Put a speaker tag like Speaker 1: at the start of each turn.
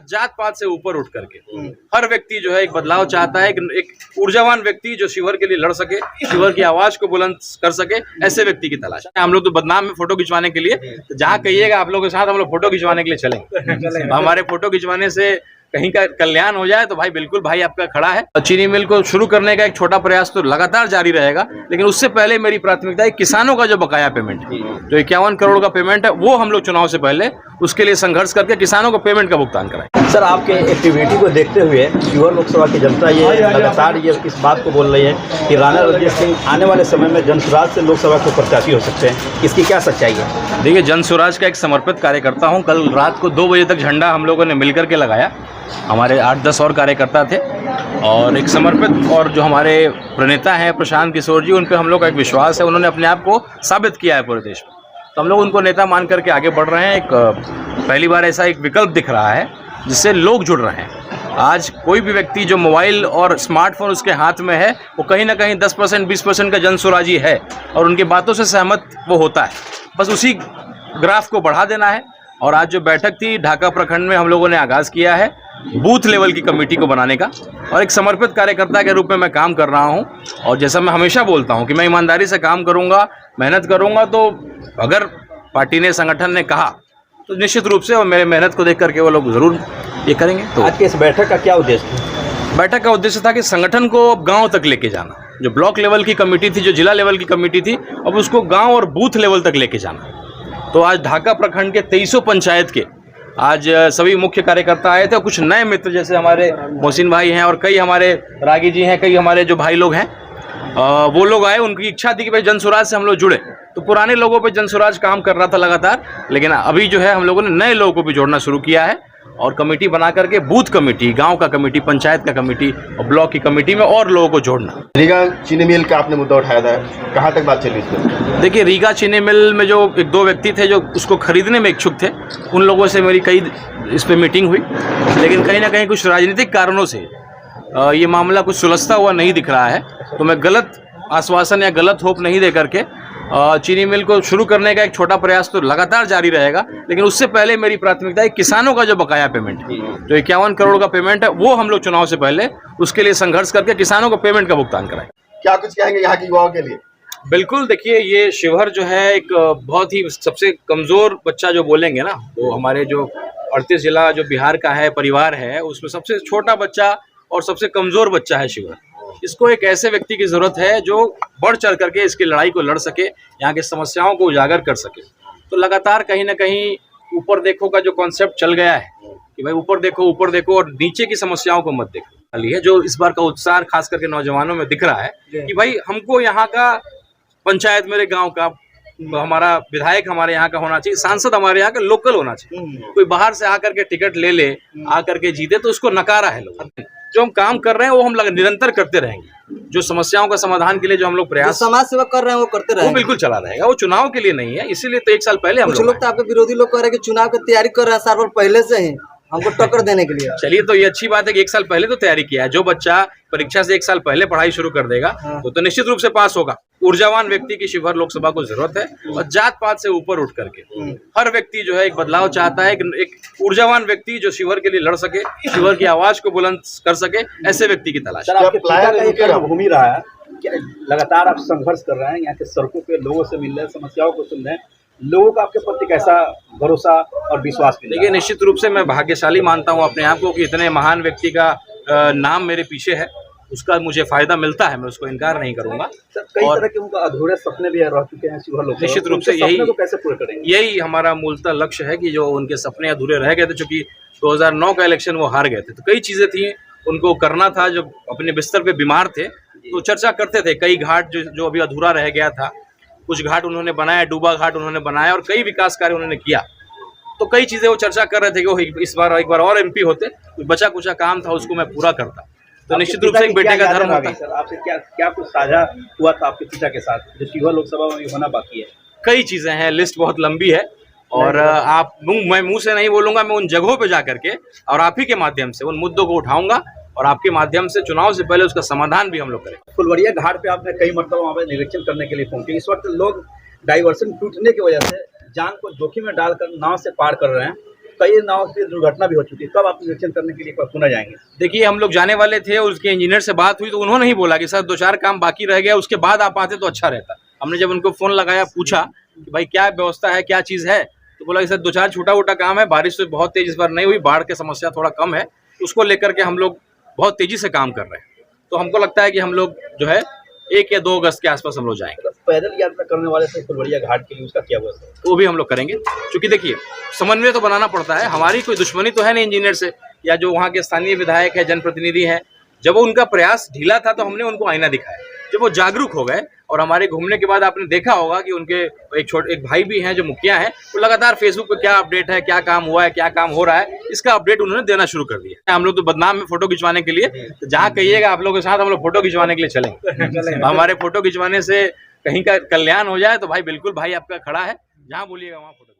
Speaker 1: जात पात से ऊपर उठ करके हर व्यक्ति जो है एक बदलाव चाहता है, एक ऊर्जावान व्यक्ति जो शिवर के लिए लड़ सके, शिवर की आवाज को बुलंद कर सके, ऐसे व्यक्ति की तलाश है। हम लोग तो बदनाम में फोटो खिंचवाने के लिए, तो जहाँ कहिएगा आप लोगों के साथ हम लोग फोटो खिंचवाने के लिए चलेंगे। हमारे फोटो खिंचवाने से कहीं का कल्याण हो जाए तो भाई बिल्कुल भाई आपका खड़ा है। चीनी मिल को शुरू करने का एक छोटा प्रयास तो लगातार जारी रहेगा, लेकिन उससे पहले मेरी प्राथमिकता है किसानों का जो बकाया पेमेंट है, जो 51 करोड़ का पेमेंट है, वो हम लोग चुनाव से पहले उसके लिए संघर्ष करके किसानों को पेमेंट का भुगतान कराएं।
Speaker 2: सर, आपके एक्टिविटी को देखते हुए शिवहर लोकसभा की जनता ये लगातार ये इस बात को बोल रही है कि राणा रणजीत सिंह आने वाले समय में जनसुराज से लोकसभा के प्रत्याशी हो सकते हैं, इसकी क्या सच्चाई है?
Speaker 1: देखिए, जनसुराज का एक समर्पित कार्यकर्ता हूँ। कल रात को 2 बजे तक झंडा हम लोगों ने मिलकर के लगाया, हमारे 8-10 और कार्यकर्ता थे, और एक समर्पित और जो हमारे प्रणेता हैं प्रशांत किशोर जी, उन पे हम लोग का एक विश्वास है। उन्होंने अपने आप को साबित किया है पूरे देश में, तो हम लोग उनको नेता मान करके आगे बढ़ रहे हैं। एक पहली बार ऐसा एक विकल्प दिख रहा है जिससे लोग जुड़ रहे हैं। आज कोई भी व्यक्ति जो मोबाइल और स्मार्टफोन उसके हाथ में है, वो कहीं ना कहीं 10% 20% का जनसुराजी है, और उनकी बातों से सहमत वो होता है। बस उसी ग्राफ को बढ़ा देना है। और आज जो बैठक थी ढाका प्रखंड में, हम लोगों ने आगाज़ किया है बूथ लेवल की कमेटी को बनाने का, और एक समर्पित कार्यकर्ता के रूप में मैं काम कर रहा हूं। और जैसा मैं हमेशा बोलता हूं कि मैं ईमानदारी से काम करूंगा, मेहनत करूंगा, तो अगर पार्टी ने, संगठन ने कहा तो निश्चित रूप से, और मेरे मेहनत को देख करके वो लोग ज़रूर ये करेंगे। तो
Speaker 2: आज के इस बैठक का क्या उद्देश्य था?
Speaker 1: बैठक का उद्देश्य था कि संगठन को अब गाँव तक लेके जाना। जो ब्लॉक लेवल की कमेटी थी, जो जिला लेवल की कमेटी थी, अब उसको गाँव और बूथ लेवल तक लेके जाना। तो आज ढाका प्रखंड के 2300 पंचायत के आज सभी मुख्य कार्यकर्ता आए थे, और कुछ नए मित्र जैसे हमारे मोहसिन भाई हैं, और कई हमारे रागी जी हैं, कई हमारे जो भाई लोग हैं, वो लोग आए। उनकी इच्छा थी कि भाई जनसुराज से हम लोग जुड़े। तो पुराने लोगों पे जनसुराज काम कर रहा था लगातार, लेकिन अभी जो है हम लोगों ने नए लोगों को भी जोड़ना शुरू किया है, और कमेटी बना करके बूथ कमेटी, गांव का कमेटी, पंचायत का कमेटी और ब्लॉक की कमेटी में और लोगों को जोड़ना।
Speaker 3: रीगा चीनी मिल का आपने मुद्दा उठाया था, कहाँ तक बात चली इसमें?
Speaker 1: देखिए, रीगा चीनी मिल में जो 1-2 व्यक्ति थे जो उसको खरीदने में इच्छुक थे, उन लोगों से मेरी कई इस पर मीटिंग हुई, लेकिन कहीं ना कहीं कुछ राजनीतिक कारणों से ये मामला कुछ सुलझता हुआ नहीं दिख रहा है। तो मैं गलत आश्वासन या गलत होप नहीं दे करके चीनी मिल को शुरू करने का एक छोटा प्रयास तो लगातार जारी रहेगा, लेकिन उससे पहले मेरी प्राथमिकता है किसानों का जो बकाया पेमेंट है, जो 51 करोड़ का पेमेंट है, वो हम लोग चुनाव से पहले उसके लिए संघर्ष करके किसानों को पेमेंट का भुगतान कराएं।
Speaker 3: क्या कुछ कहेंगे यहाँ की युवाओं के लिए?
Speaker 1: बिल्कुल, देखिए, ये शिवहर जो है एक बहुत ही सबसे कमज़ोर बच्चा जो बोलेंगे ना, तो हमारे जो 38 जिला जो बिहार का है परिवार है, उसमें सबसे छोटा बच्चा और सबसे कमज़ोर बच्चा है शिवहर। इसको एक ऐसे व्यक्ति की ज़रूरत है जो बढ़ चढ़ करके इसकी लड़ाई को लड़ सके, यहाँ की समस्याओं को उजागर कर सके। तो लगातार कहीं ना कहीं ऊपर देखो का जो कॉन्सेप्ट चल गया है कि भाई ऊपर देखो और नीचे की समस्याओं को मत देखो, है जो इस बार का उत्साह खास करके नौजवानों में दिख रहा है कि भाई हमको यहाँ का पंचायत, मेरे गाँव का, हमारा विधायक हमारे यहाँ का होना चाहिए, सांसद हमारे यहाँ का लोकल होना चाहिए। कोई बाहर से आकर के टिकट ले ले, आकर के जीते, तो उसको नकारा है लोग। जो हम काम कर रहे हैं वो हम निरंतर करते रहेंगे। जो समस्याओं का समाधान के लिए जो हम लोग प्रयास
Speaker 2: समाज सेवा कर रहे हैं वो करते रहेंगे,
Speaker 1: वो बिल्कुल चला रहेगा। वो चुनाव के लिए नहीं है, इसीलिए तो 1 साल पहले हम
Speaker 2: लोग तो आपके विरोधी लोग कह रहे हैं कि चुनाव की तैयारी कर रहे हैं 4 साल पहले से ही हमको टक्कर देने के लिए।
Speaker 1: चलिए, तो ये अच्छी बात है कि 1 साल पहले तो तैयारी किया है। जो बच्चा परीक्षा से 1 साल पहले पढ़ाई शुरू कर देगा तो निश्चित रूप से पास होगा। ऊर्जावान व्यक्ति की शिवहर लोकसभा को जरूरत है, और जात पात से ऊपर उठ करके हर व्यक्ति जो है एक बदलाव चाहता है, एक ऊर्जावान व्यक्ति जो शिवहर के लिए लड़ सके, शिवहर की आवाज को बुलंद कर सके, ऐसे व्यक्ति की तलाश।
Speaker 2: आपके पिता का एक भूमि रहा है, लगातार आप संघर्ष कर रहे हैं, यहाँ के सड़कों पे लोगों से मिल रहे हैं, समस्याओं को सुन रहे हैं, लोगों का आपके प्रति कैसा भरोसा और विश्वास?
Speaker 1: देखिए, निश्चित रूप से मैं भाग्यशाली मानता हूँ अपने आप को कि इतने महान व्यक्ति का नाम मेरे पीछे है, उसका मुझे फायदा मिलता है, मैं उसको इनकार नहीं करूंगा।
Speaker 2: कई तरह के उनका अधूरे सपने भी रह चुके हैं शिवहर लोग,
Speaker 1: निश्चित रूप से यही
Speaker 2: कैसे पूरे करेंगे?
Speaker 1: यही हमारा मूलतः लक्ष्य है कि जो उनके सपने अधूरे रह गए थे, चूंकि 2009 का इलेक्शन वो हार गए थे, तो कई चीजें थी उनको करना था। जो अपने बिस्तर पे बीमार थे तो चर्चा करते थे, कई घाट जो अभी अधूरा रह गया था, कुछ घाट उन्होंने बनाया, डूबा घाट उन्होंने बनाया, और कई विकास कार्य उन्होंने किया। तो कई चीजें वो चर्चा कर रहे थे कि वो इस बार एक बार और MP होते, बचा कुचा काम था उसको मैं पूरा करता। तो निश्चित रूप से एक बेटे का धर्म होता है।
Speaker 2: आपसे क्या कुछ साझा हुआ था आपके पिता के साथ जो शिवहर लोकसभा में होना बाकी है?
Speaker 1: कई चीजें हैं, लिस्ट बहुत लंबी है, और मैं मुंह से नहीं बोलूंगा। मैं उन जगहों पे जाकर के और आप ही के माध्यम से उन मुद्दों को उठाऊंगा, और आपके माध्यम से चुनाव से पहले उसका समाधान भी हम लोग करें।
Speaker 2: फुलवरिया घाट पे आपने कई मरतबा वहाँ पे निरीक्षण करने के लिए पहुंचे। इस वक्त लोग डाइवर्सन टूटने की वजह से जान को जोखिम में डालकर नाव से पार कर रहे हैं। कई नाव की दुर्घटना भी हो चुकी है, कब आप निरीक्षण करने के लिए पुनः जाएंगे?
Speaker 1: देखिए हम लोग जाने वाले थे, उसके इंजीनियर से बात हुई तो उन्होंने ही बोला कि सर 2-4 काम बाकी रह गया, उसके बाद आप आते तो अच्छा रहता। हमने जब उनको फ़ोन लगाया, पूछा कि भाई क्या व्यवस्था है, क्या चीज़ है, तो बोला कि सर 2-4 छोटा-मोटा काम है, बारिश तो बहुत तेज़ इस बार नहीं हुई, बाढ़ की समस्या थोड़ा कम है, उसको लेकर के हम लोग बहुत तेज़ी से काम कर रहे हैं। तो हमको लगता है कि हम लोग जो है 1 या 2 अगस्त के आसपास हम लोग जाएंगे।
Speaker 2: पैदल यात्रा करने वाले थे फुलवरिया घाट के लिए, उसका क्या हुआ?
Speaker 1: वो भी हम लोग करेंगे, क्योंकि देखिए समन्वय तो बनाना पड़ता है। हमारी कोई दुश्मनी तो है नहीं इंजीनियर से, या जो वहाँ के स्थानीय विधायक है, जनप्रतिनिधि हैं। जब वो उनका प्रयास ढीला था तो हमने उनको आईना दिखाया। जब वो जागरूक हो गए और हमारे घूमने के बाद आपने देखा होगा कि उनके एक भाई भी हैं जो मुखिया हैं, वो लगातार फेसबुक पे क्या अपडेट है, क्या काम हुआ है, क्या काम हो रहा है, इसका अपडेट उन्होंने देना शुरू कर दिया। हम लोग तो बदनाम में फोटो खिंचवाने के लिए, तो जहाँ कहिएगा आप लोगों के साथ हम लोग फोटो खिंचवाने के लिए चलेंगे। हमारे फोटो खिंचवाने से कहीं का कल्याण हो जाए तो भाई बिल्कुल भाई आपका खड़ा है, जहाँ बोलिएगा वहाँ फोटो।